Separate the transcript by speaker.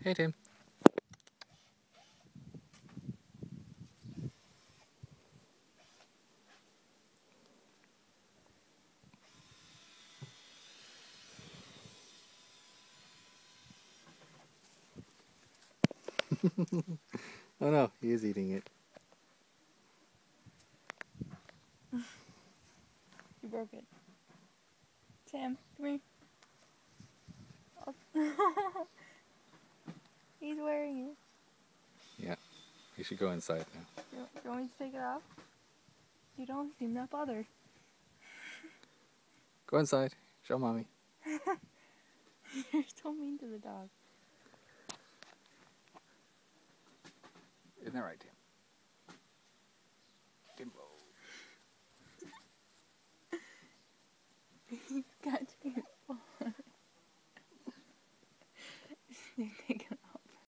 Speaker 1: Hey, Tim. Oh no, he is eating it.
Speaker 2: You broke it. Sam, come here. Oh. He's wearing it.
Speaker 1: Yeah, you should go inside now.
Speaker 2: Do you want me to take it off? You don't seem that bothered.
Speaker 1: Go inside. Show mommy.
Speaker 2: You're so mean to the dog.
Speaker 1: Isn't that right, Tim?